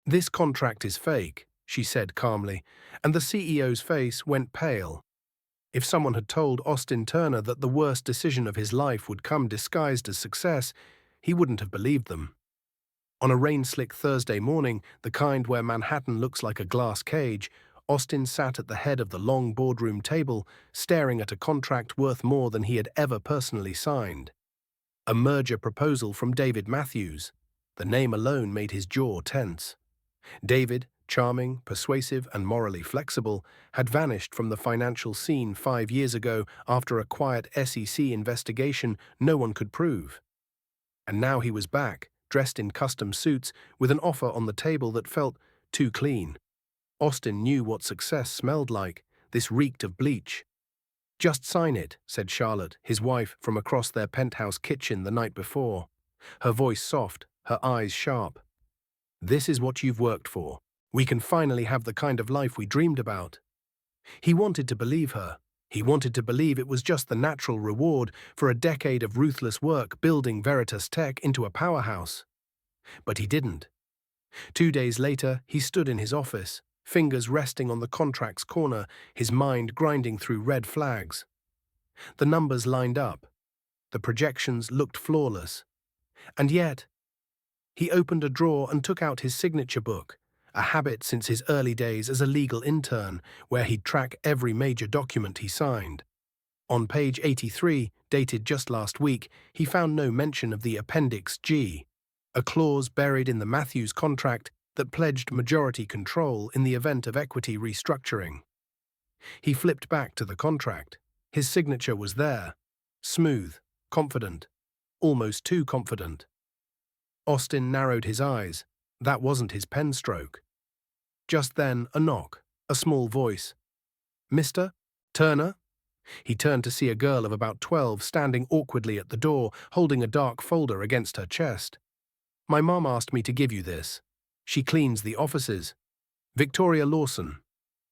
"This contract is fake," she said calmly, and the CEO's face went pale. If someone had told Austin Turner that the worst decision of his life would come disguised as success, he wouldn't have believed them. On a rain-slick Thursday morning, the kind where Manhattan looks like a glass cage, Austin sat at the head of the long boardroom table, staring at a contract worth more than he had ever personally signed. A merger proposal from David Matthews. The name alone made his jaw tense. David, charming, persuasive, and morally flexible, had vanished from the financial scene 5 years ago after a quiet SEC investigation no one could prove. And now he was back, dressed in custom suits, with an offer on the table that felt too clean. Austin knew what success smelled like. This reeked of bleach. "Just sign it," said Charlotte, his wife, from across their penthouse kitchen the night before. Her voice soft, her eyes sharp. "This is what you've worked for. We can finally have the kind of life we dreamed about." He wanted to believe her. He wanted to believe it was just the natural reward for a decade of ruthless work building Veritas Tech into a powerhouse. But he didn't. 2 days later, he stood in his office, fingers resting on the contract's corner, his mind grinding through red flags. The numbers lined up. The projections looked flawless. And yet, he opened a drawer and took out his signature book, a habit since his early days as a legal intern, where he'd track every major document he signed. On page 83, dated just last week, he found no mention of the Appendix G, a clause buried in the Matthews contract that pledged majority control in the event of equity restructuring. He flipped back to the contract. His signature was there, smooth, confident, almost too confident. Austin narrowed his eyes. That wasn't his pen stroke. Just then, a knock, a small voice. "Mr. Turner?" He turned to see a girl of about 12 standing awkwardly at the door, holding a dark folder against her chest. "My mom asked me to give you this. She cleans the offices. Victoria Lawson.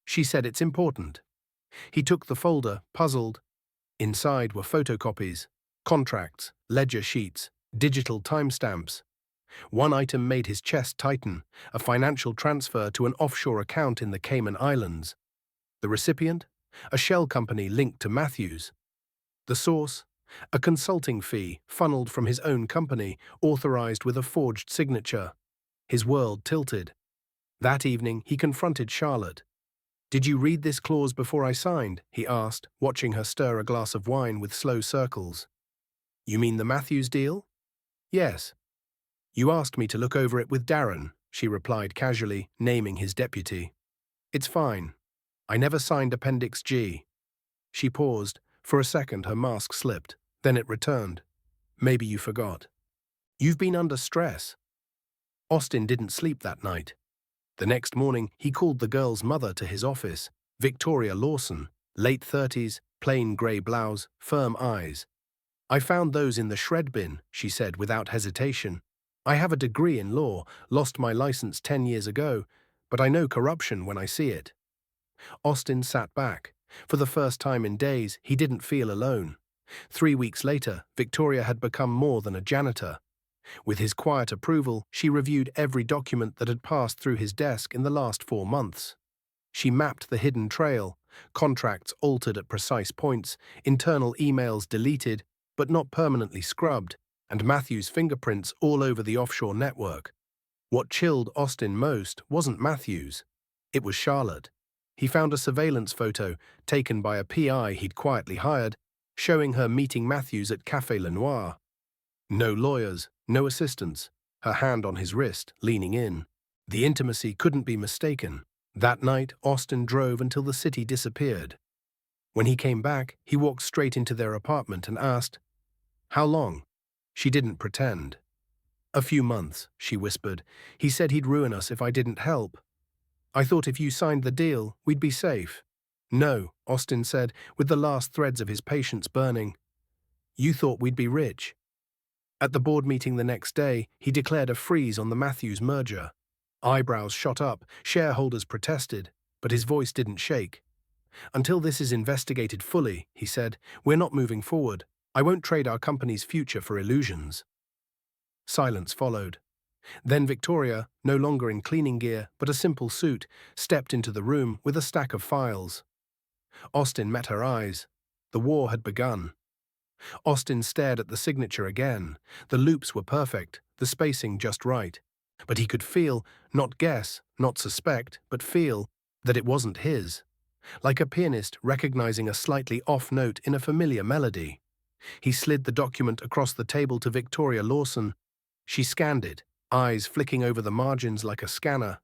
She said it's important." He took the folder, puzzled. Inside were photocopies, contracts, ledger sheets, digital timestamps. One item made his chest tighten, a financial transfer to an offshore account in the Cayman Islands. The recipient? A shell company linked to Matthews. The source? A consulting fee funneled from his own company, authorized with a forged signature. His world tilted. That evening, he confronted Charlotte. "Did you read this clause before I signed?" he asked, watching her stir a glass of wine with slow circles. "You mean the Matthews deal?" "Yes." "You asked me to look over it with Darren," she replied casually, naming his deputy. "It's fine. I never signed Appendix G." She paused. For a second, her mask slipped. Then it returned. "Maybe you forgot. You've been under stress." Austin didn't sleep that night. The next morning, he called the girl's mother to his office, Victoria Lawson, late 30s, plain grey blouse, firm eyes. "I found those in the shred bin," she said without hesitation. "I have a degree in law, lost my license 10 years ago, but I know corruption when I see it." Austin sat back. For the first time in days, he didn't feel alone. 3 weeks later, Victoria had become more than a janitor. With his quiet approval, she reviewed every document that had passed through his desk in the last 4 months. She mapped the hidden trail, contracts altered at precise points, internal emails deleted, but not permanently scrubbed, and Matthews' fingerprints all over the offshore network. What chilled Austin most wasn't Matthews. It was Charlotte. He found a surveillance photo, taken by a PI he'd quietly hired, showing her meeting Matthews at Café Lenoir. No lawyers, no assistants, her hand on his wrist, leaning in. The intimacy couldn't be mistaken. That night, Austin drove until the city disappeared. When he came back, he walked straight into their apartment and asked, "How long?" She didn't pretend. "A few months," she whispered. "He said he'd ruin us if I didn't help. I thought if you signed the deal, we'd be safe." "No," Austin said, with the last threads of his patience burning. "You thought we'd be rich." At the board meeting the next day, he declared a freeze on the Matthews merger. Eyebrows shot up, shareholders protested, but his voice didn't shake. "Until this is investigated fully," he said, "we're not moving forward. I won't trade our company's future for illusions." Silence followed. Then Victoria, no longer in cleaning gear but a simple suit, stepped into the room with a stack of files. Austin met her eyes. The war had begun. Austin stared at the signature again. The loops were perfect, the spacing just right. But he could feel, not guess, not suspect, but feel, that it wasn't his. Like a pianist recognizing a slightly off note in a familiar melody. He slid the document across the table to Victoria Lawson. She scanned it, eyes flicking over the margins like a scanner.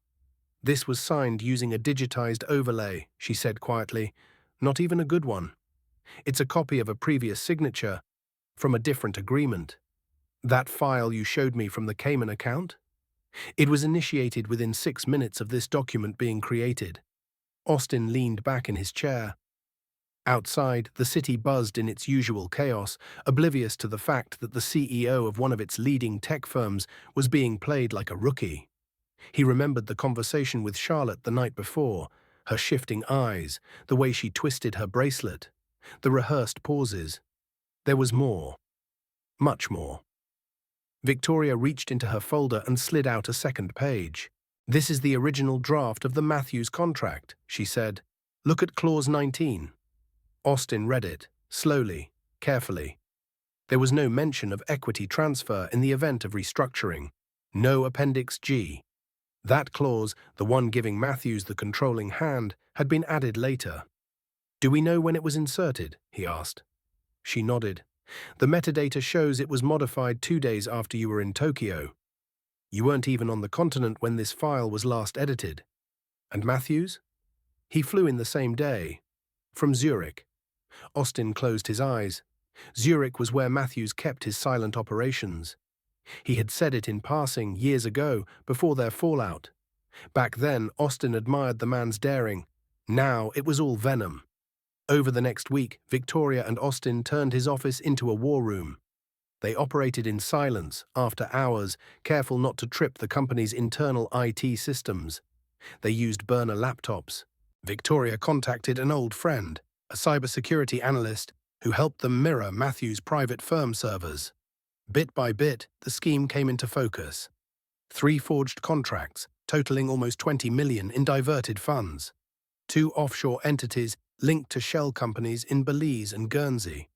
"This was signed using a digitized overlay," she said quietly. "Not even a good one. It's a copy of a previous signature, from a different agreement. That file you showed me from the Cayman account? It was initiated within 6 minutes of this document being created." Austin leaned back in his chair. Outside, the city buzzed in its usual chaos, oblivious to the fact that the CEO of one of its leading tech firms was being played like a rookie. He remembered the conversation with Charlotte the night before, her shifting eyes, the way she twisted her bracelet, the rehearsed pauses. There was more. Much more. Victoria reached into her folder and slid out a second page. "This is the original draft of the Matthews contract," she said. "Look at clause 19. Austin read it, slowly, carefully. There was no mention of equity transfer in the event of restructuring. No Appendix G. That clause, the one giving Matthews the controlling hand, had been added later. "Do we know when it was inserted?" he asked. She nodded. "The metadata shows it was modified 2 days after you were in Tokyo. You weren't even on the continent when this file was last edited. And Matthews? He flew in the same day. From Zurich." Austin closed his eyes. Zurich was where Matthews kept his silent operations. He had said it in passing years ago, before their fallout. Back then, Austin admired the man's daring. Now it was all venom. Over the next week, Victoria and Austin turned his office into a war room. They operated in silence, after hours, careful not to trip the company's internal IT systems. They used burner laptops. Victoria contacted an old friend, a cybersecurity analyst, who helped them mirror Matthews' private firm servers. Bit by bit, the scheme came into focus. 3 forged contracts, totaling almost 20 million in diverted funds. 2 offshore entities linked to shell companies in Belize and Guernsey.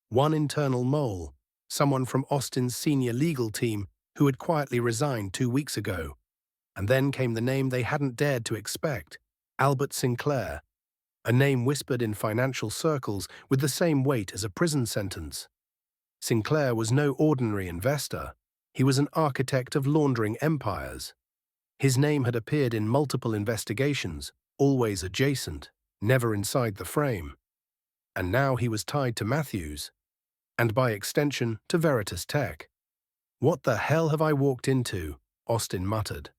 1 internal mole, someone from Austin's senior legal team who had quietly resigned 2 weeks ago. And then came the name they hadn't dared to expect, Albert Sinclair, a name whispered in financial circles with the same weight as a prison sentence. Sinclair was no ordinary investor. He was an architect of laundering empires. His name had appeared in multiple investigations, always adjacent, never inside the frame. And now he was tied to Matthews, and by extension to Veritas Tech. "What the hell have I walked into?" Austin muttered.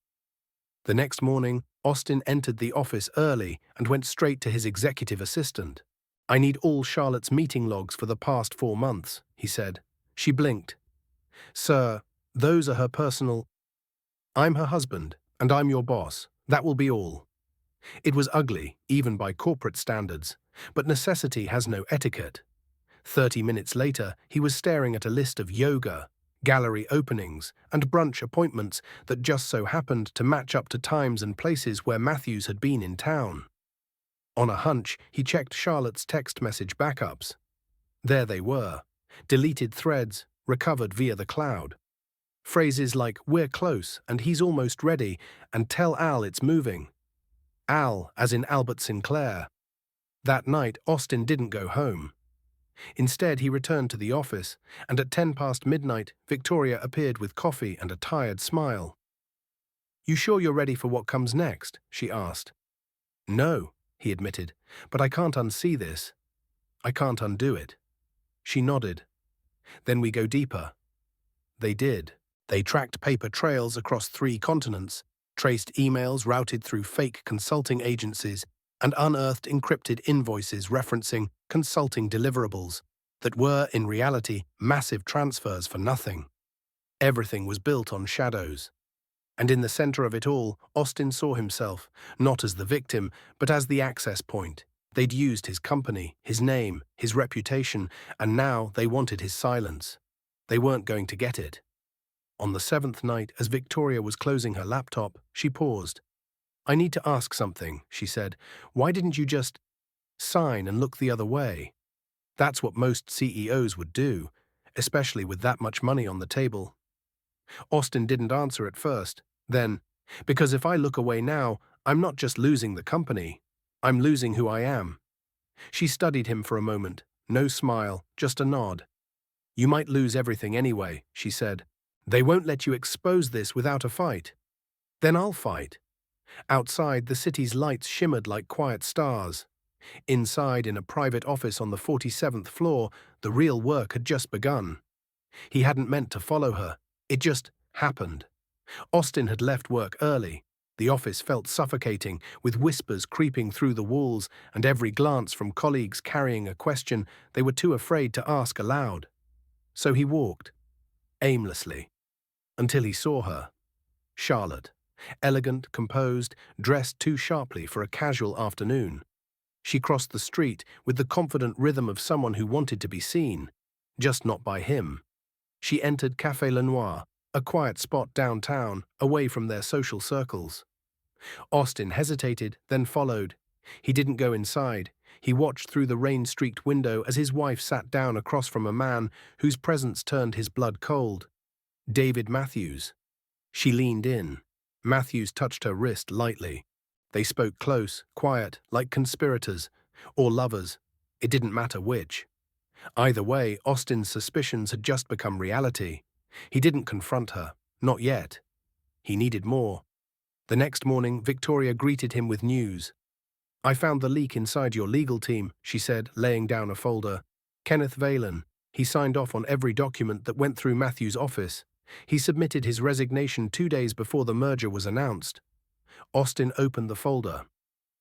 The next morning, Austin entered the office early and went straight to his executive assistant. "I need all Charlotte's meeting logs for the past 4 months, he said. She blinked. "Sir, those are her personal—" "I'm her husband, and I'm your boss. That will be all." It was ugly, even by corporate standards, but necessity has no etiquette. 30 minutes later, he was staring at a list of yoga, gallery openings, and brunch appointments that just so happened to match up to times and places where Matthews had been in town. On a hunch, he checked Charlotte's text message backups. There they were, deleted threads, recovered via the cloud. Phrases like "we're close" and "he's almost ready" and "tell Al it's moving." Al, as in Albert Sinclair. That night, Austin didn't go home. Instead, he returned to the office, and at 10 past midnight, Victoria appeared with coffee and a tired smile. "You sure you're ready for what comes next?" she asked. "No," he admitted, "but I can't unsee this. I can't undo it." She nodded. "Then we go deeper." They did. They tracked paper trails across 3 continents, traced emails routed through fake consulting agencies, and unearthed encrypted invoices referencing consulting deliverables that were, in reality, massive transfers for nothing. Everything was built on shadows. And in the center of it all, Austin saw himself, not as the victim, but as the access point. They'd used his company, his name, his reputation, and now they wanted his silence. They weren't going to get it. On the seventh night, as Victoria was closing her laptop, she paused. "I need to ask something," she said. "Why didn't you just sign and look the other way? That's what most CEOs would do, especially with that much money on the table." Austin didn't answer at first. Then, "Because if I look away now, I'm not just losing the company. I'm losing who I am." She studied him for a moment. No smile, just a nod. "You might lose everything anyway," she said. "They won't let you expose this without a fight." "Then I'll fight." Outside, the city's lights shimmered like quiet stars. Inside, in a private office on the 47th floor, the real work had just begun. He hadn't meant to follow her. It just happened. Austin had left work early. The office felt suffocating, with whispers creeping through the walls and every glance from colleagues carrying a question they were too afraid to ask aloud. So he walked, aimlessly, until he saw her. Charlotte, elegant, composed, dressed too sharply for a casual afternoon. She crossed the street with the confident rhythm of someone who wanted to be seen, just not by him. She entered Café Le Noir, a quiet spot downtown, away from their social circles. Austin hesitated, then followed. He didn't go inside. He watched through the rain-streaked window as his wife sat down across from a man whose presence turned his blood cold. David Matthews. She leaned in. Matthews touched her wrist lightly. They spoke close, quiet, like conspirators, or lovers. It didn't matter which. Either way, Austin's suspicions had just become reality. He didn't confront her, not yet. He needed more. The next morning, Victoria greeted him with news. "I found the leak inside your legal team," she said, laying down a folder. "Kenneth Valen. He signed off on every document that went through Matthew's office. He submitted his resignation 2 days before the merger was announced." Austin opened the folder.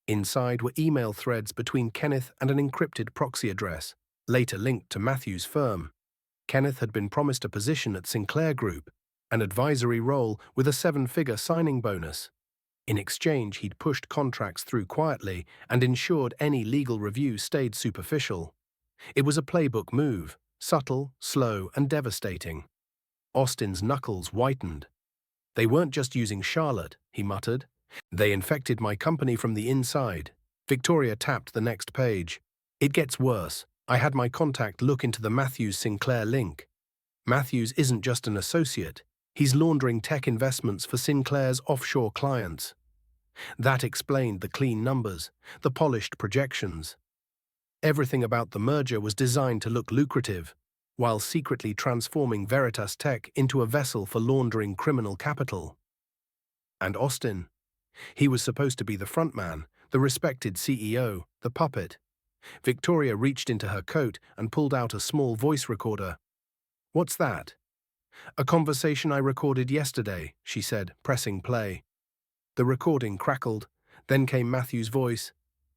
Inside were email threads between Kenneth and an encrypted proxy address, later linked to Matthew's firm. Kenneth had been promised a position at Sinclair Group, an advisory role with a 7-figure signing bonus. In exchange, he'd pushed contracts through quietly and ensured any legal review stayed superficial. It was a playbook move, subtle, slow, and devastating. Austin's knuckles whitened. "They weren't just using Charlotte," he muttered. "They infected my company from the inside." Victoria tapped the next page. "It gets worse. I had my contact look into the Matthews-Sinclair link. Matthews isn't just an associate. He's laundering tech investments for Sinclair's offshore clients." That explained the clean numbers, the polished projections. Everything about the merger was designed to look lucrative, while secretly transforming Veritas Tech into a vessel for laundering criminal capital. And Austin? He was supposed to be the frontman, the respected CEO, the puppet. Victoria reached into her coat and pulled out a small voice recorder. "What's that?" "A conversation I recorded yesterday," she said, pressing play. The recording crackled. Then came Matthew's voice.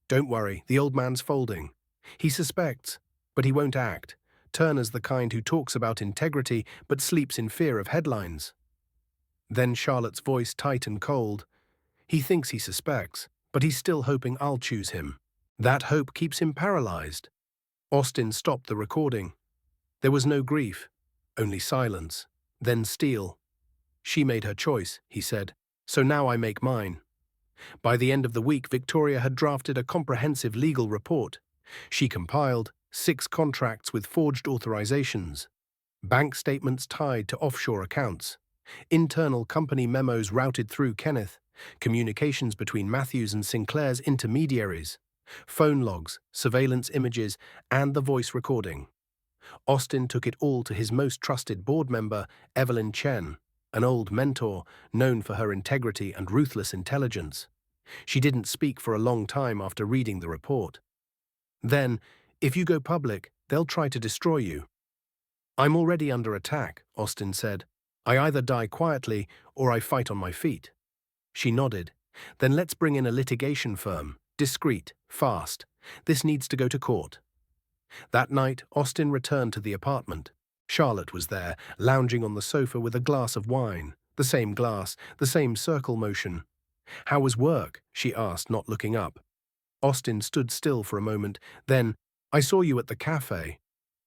"Don't worry, the old man's folding. He suspects, but he won't act. Turner's the kind who talks about integrity but sleeps in fear of headlines." Then Charlotte's voice, tight and cold. "He thinks he suspects, but he's still hoping I'll choose him. That hope keeps him paralyzed." Austin stopped the recording. There was no grief, only silence, then steel. "She made her choice," he said, "so now I make mine." By the end of the week, Victoria had drafted a comprehensive legal report. She compiled 6 contracts with forged authorizations, bank statements tied to offshore accounts, internal company memos routed through Kenneth, communications between Matthews and Sinclair's intermediaries, phone logs, surveillance images, and the voice recording. Austin took it all to his most trusted board member, Evelyn Chen, an old mentor known for her integrity and ruthless intelligence. She didn't speak for a long time after reading the report. "Then, if you go public, they'll try to destroy you." "I'm already under attack," Austin said. "I either die quietly or I fight on my feet." She nodded. "Then let's bring in a litigation firm. Discreet, fast. This needs to go to court." That night, Austin returned to the apartment. Charlotte was there, lounging on the sofa with a glass of wine. The same glass, the same circle motion. "How was work?" she asked, not looking up. Austin stood still for a moment. Then, "I saw you at the cafe."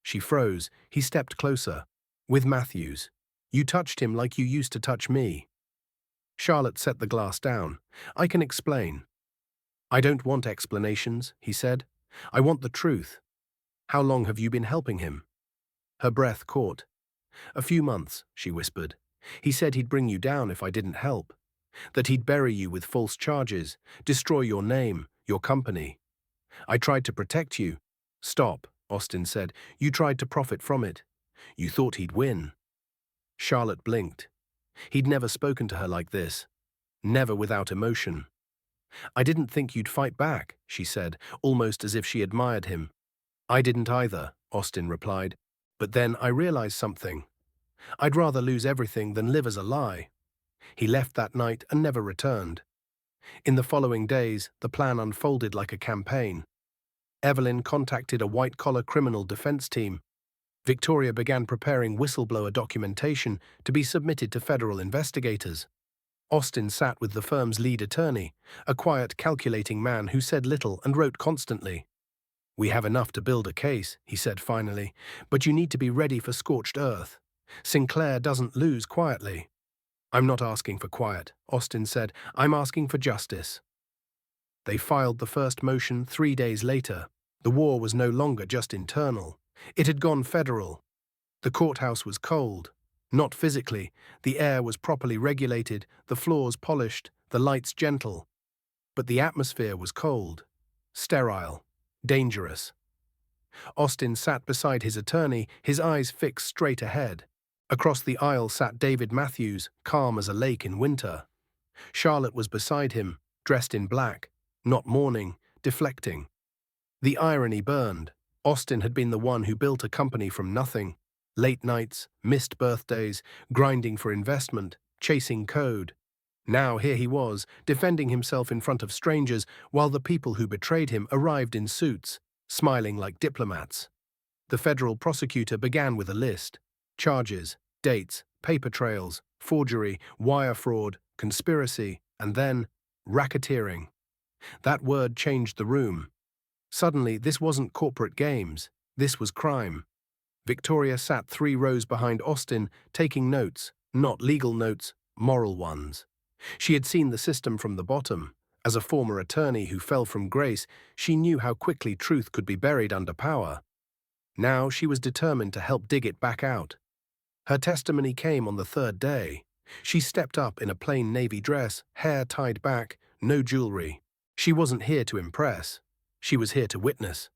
She froze. He stepped closer. "With Matthews." You touched him like you used to touch me. Charlotte set the glass down. I can explain. I don't want explanations, he said. I want the truth. How long have you been helping him? Her breath caught. A few months, she whispered. He said he'd bring you down if I didn't help. That he'd bury you with false charges, destroy your name, your company. I tried to protect you. Stop, Austin said. You tried to profit from it. You thought he'd win. Charlotte blinked. He'd never spoken to her like this. Never without emotion. I didn't think you'd fight back, she said, almost as if she admired him. I didn't either, Austin replied. But then I realized something. I'd rather lose everything than live as a lie. He left that night and never returned. In the following days, the plan unfolded like a campaign. Evelyn contacted a white-collar criminal defense team. Victoria began preparing whistleblower documentation to be submitted to federal investigators. Austin sat with the firm's lead attorney, a quiet, calculating man who said little and wrote constantly. We have enough to build a case, he said finally, but you need to be ready for scorched earth. Sinclair doesn't lose quietly. I'm not asking for quiet, Austin said. I'm asking for justice. They filed the first motion 3 days later. The war was no longer just internal. It had gone federal. The courthouse was cold. Not physically. The air was properly regulated, the floors polished, the lights gentle. But the atmosphere was cold, sterile, dangerous. Austin sat beside his attorney, his eyes fixed straight ahead. Across the aisle sat David Matthews, calm as a lake in winter. Charlotte was beside him, dressed in black, not mourning, deflecting. The irony burned. Austin had been the one who built a company from nothing. Late nights, missed birthdays, grinding for investment, chasing code. Now here he was, defending himself in front of strangers, while the people who betrayed him arrived in suits, smiling like diplomats. The federal prosecutor began with a list. Charges, dates, paper trails, forgery, wire fraud, conspiracy, and then racketeering. That word changed the room. Suddenly, this wasn't corporate games. This was crime. Victoria sat 3 rows behind Austin, taking notes, not legal notes, moral ones. She had seen the system from the bottom. As a former attorney who fell from grace, she knew how quickly truth could be buried under power. Now she was determined to help dig it back out. Her testimony came on the 3rd day. She stepped up in a plain navy dress, hair tied back, no jewelry. She wasn't here to impress. She was here to witness.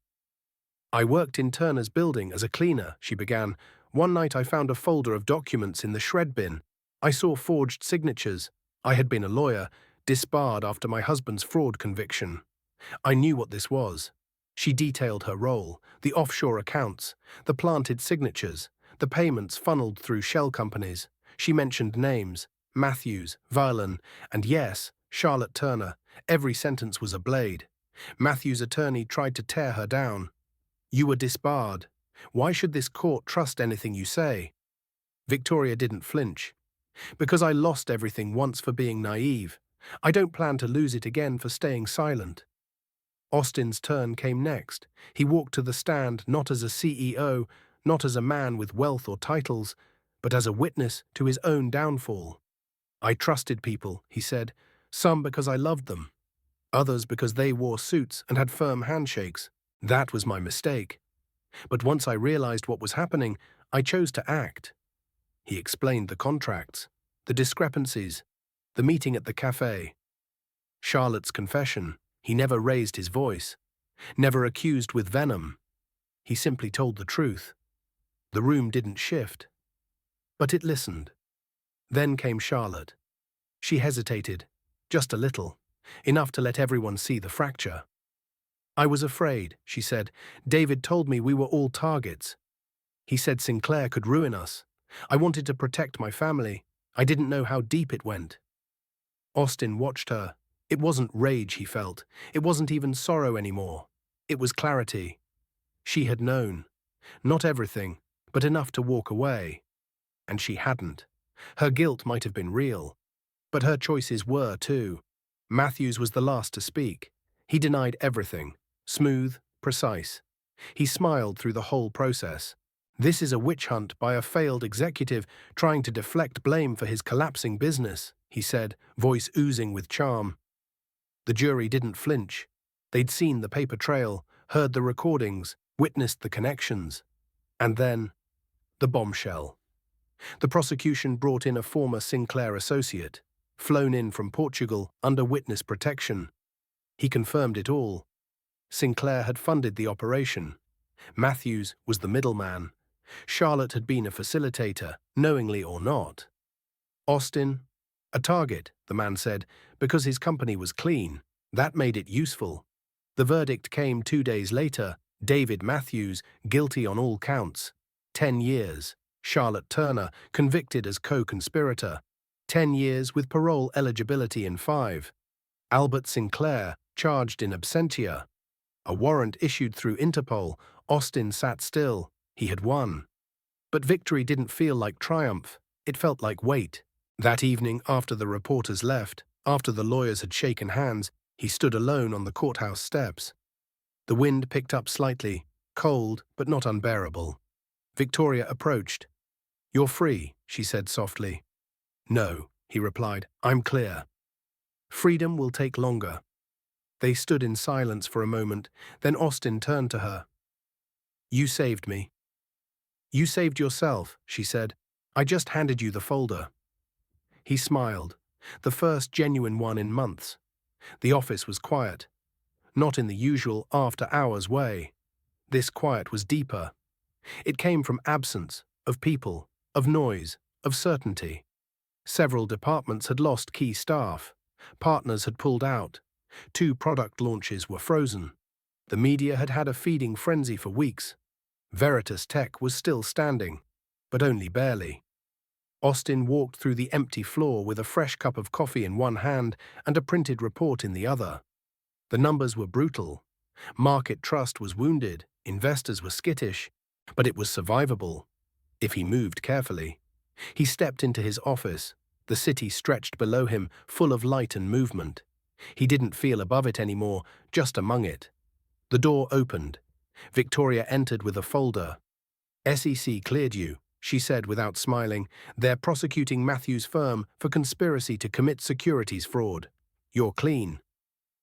I worked in Turner's building as a cleaner, she began. One night I found a folder of documents in the shred bin. I saw forged signatures. I had been a lawyer, disbarred after my husband's fraud conviction. I knew what this was. She detailed her role, the offshore accounts, the planted signatures, the payments funneled through shell companies. She mentioned names, Matthews, Violin, and yes, Charlotte Turner. Every sentence was a blade. Matthews' attorney tried to tear her down. You were disbarred. Why should this court trust anything you say? Victoria didn't flinch. Because I lost everything once for being naive. I don't plan to lose it again for staying silent. Austin's turn came next. He walked to the stand not as a CEO, not as a man with wealth or titles, but as a witness to his own downfall. I trusted people, he said, some because I loved them, others because they wore suits and had firm handshakes. That was my mistake. But once I realized what was happening, I chose to act. He explained the contracts, the discrepancies, the meeting at the cafe. Charlotte's confession. He never raised his voice, never accused with venom. He simply told the truth. The room didn't shift, but it listened. Then came Charlotte. She hesitated, just a little, enough to let everyone see the fracture. I was afraid, she said. David told me we were all targets. He said Sinclair could ruin us. I wanted to protect my family. I didn't know how deep it went. Austin watched her. It wasn't rage he felt. It wasn't even sorrow anymore. It was clarity. She had known. Not everything, but enough to walk away. And she hadn't. Her guilt might have been real, but her choices were too. Matthews was the last to speak. He denied everything. Smooth, precise. He smiled through the whole process. This is a witch hunt by a failed executive trying to deflect blame for his collapsing business, he said, voice oozing with charm. The jury didn't flinch. They'd seen the paper trail, heard the recordings, witnessed the connections. And then, the bombshell. The prosecution brought in a former Sinclair associate, flown in from Portugal under witness protection. He confirmed it all. Sinclair had funded the operation. Matthews was the middleman. Charlotte had been a facilitator, knowingly or not. Austin? A target, the man said, because his company was clean. That made it useful. The verdict came 2 days later. David Matthews, guilty on all counts. 10 years. Charlotte Turner, convicted as co-conspirator. 10 years with parole eligibility in 5. Albert Sinclair, charged in absentia. A warrant issued through Interpol. Austin sat still. He had won. But victory didn't feel like triumph. It felt like weight. That evening, after the reporters left, after the lawyers had shaken hands, he stood alone on the courthouse steps. The wind picked up slightly, cold but not unbearable. Victoria approached. "You're free," she said softly. "No," he replied, "I'm clear." "Freedom will take longer." They stood in silence for a moment, then Austin turned to her. "You saved me." "You saved yourself," she said. "I just handed you the folder." He smiled, the first genuine one in months. The office was quiet, not in the usual after-hours way. This quiet was deeper. It came from absence, of people, of noise, of certainty. Several departments had lost key staff. Partners had pulled out. 2 product launches were frozen. The media had had a feeding frenzy for weeks. Veritas Tech was still standing, but only barely. Austin walked through the empty floor with a fresh cup of coffee in one hand and a printed report in the other. The numbers were brutal. Market trust was wounded, investors were skittish, but it was survivable, if he moved carefully. He stepped into his office. The city stretched below him, full of light and movement. He didn't feel above it anymore, just among it. The door opened. Victoria entered with a folder. "SEC cleared you," she said without smiling. "They're prosecuting Matthews' firm for conspiracy to commit securities fraud. You're clean."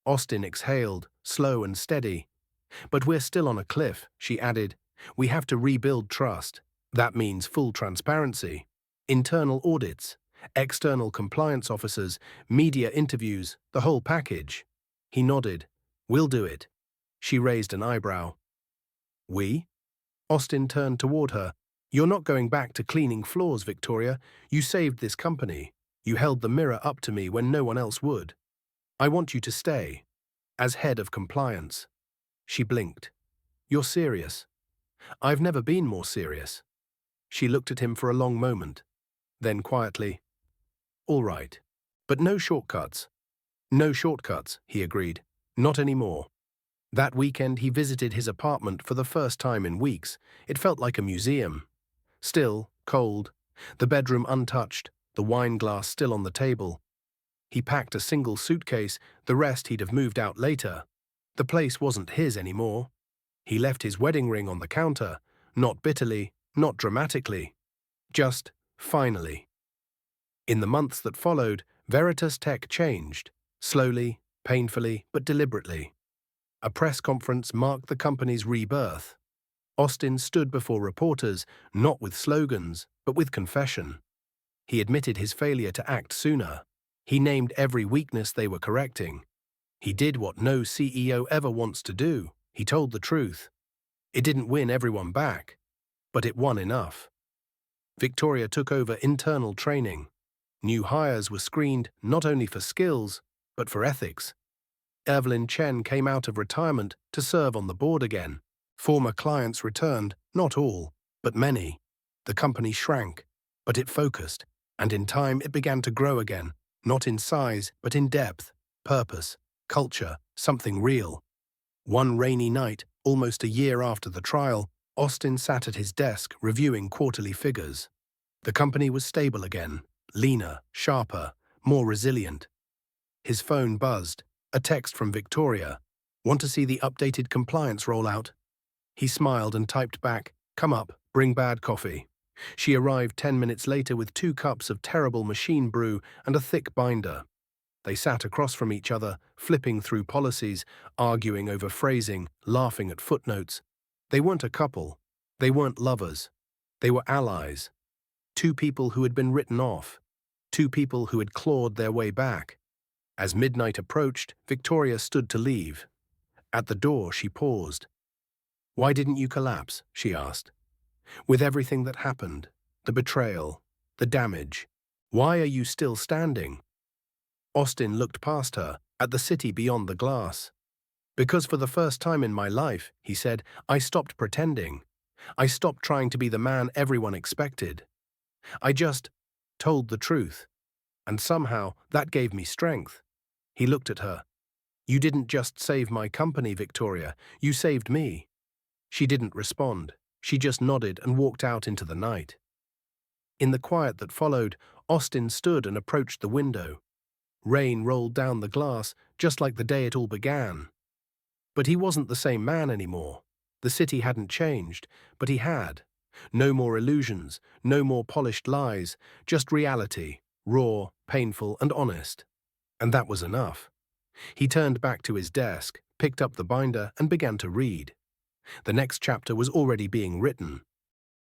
Austin exhaled, slow and steady. "But we're still on a cliff," she added. "We have to rebuild trust. That means full transparency. Internal audits, external compliance officers, media interviews, the whole package." He nodded. "We'll do it." She raised an eyebrow. "We?" Austin turned toward her. "You're not going back to cleaning floors, Victoria. You saved this company. You held the mirror up to me when no one else would. I want you to stay, as head of compliance." She blinked. "You're serious?" "I've never been more serious." She looked at him for a long moment. Then quietly, "All right. But no shortcuts." "No shortcuts," he agreed. "Not anymore." That weekend he visited his apartment for the first time in weeks. It felt like a museum. Still, cold, the bedroom untouched, the wine glass still on the table. He packed a single suitcase, the rest he'd have moved out later. The place wasn't his anymore. He left his wedding ring on the counter, not bitterly, not dramatically. Just, finally. In the months that followed, Veritas Tech changed, slowly, painfully, but deliberately. A press conference marked the company's rebirth. Austin stood before reporters, not with slogans, but with confession. He admitted his failure to act sooner. He named every weakness they were correcting. He did what no CEO ever wants to do. He told the truth. It didn't win everyone back, but it won enough. Victoria took over internal training. New hires were screened not only for skills, but for ethics. Evelyn Chen came out of retirement to serve on the board again. Former clients returned, not all, but many. The company shrank, but it focused, and in time it began to grow again, not in size, but in depth, purpose, culture, something real. One rainy night, almost a year after the trial, Austin sat at his desk reviewing quarterly figures. The company was stable again, leaner, sharper, more resilient. His phone buzzed. A text from Victoria. "Want to see the updated compliance rollout?" He smiled and typed back, "Come up, Bring bad coffee. She arrived 10 minutes later with 2 cups of terrible machine brew and a thick binder. They sat across from each other, flipping through policies, arguing over phrasing, laughing at footnotes. They weren't a couple. They weren't lovers. They were allies. 2 people who had been written off. 2 people who had clawed their way back. As midnight approached, Victoria stood to leave. At the door, she paused. "Why didn't you collapse?" she asked. "With everything that happened, the betrayal, the damage, why are you still standing?" Austin looked past her, at the city beyond the glass. "Because for the first time in my life," he said, "I stopped pretending. I stopped trying to be the man everyone expected. I just told the truth. And somehow that gave me strength." He looked at her. "You didn't just save my company, Victoria. You saved me." She didn't respond. She just nodded and walked out into the night. In the quiet that followed, Austin stood and approached the window. Rain rolled down the glass, just like the day it all began. But he wasn't the same man anymore. The city hadn't changed, but he had. No more illusions, no more polished lies, just reality, raw, painful, and honest. And that was enough. He turned back to his desk, picked up the binder, and began to read. The next chapter was already being written.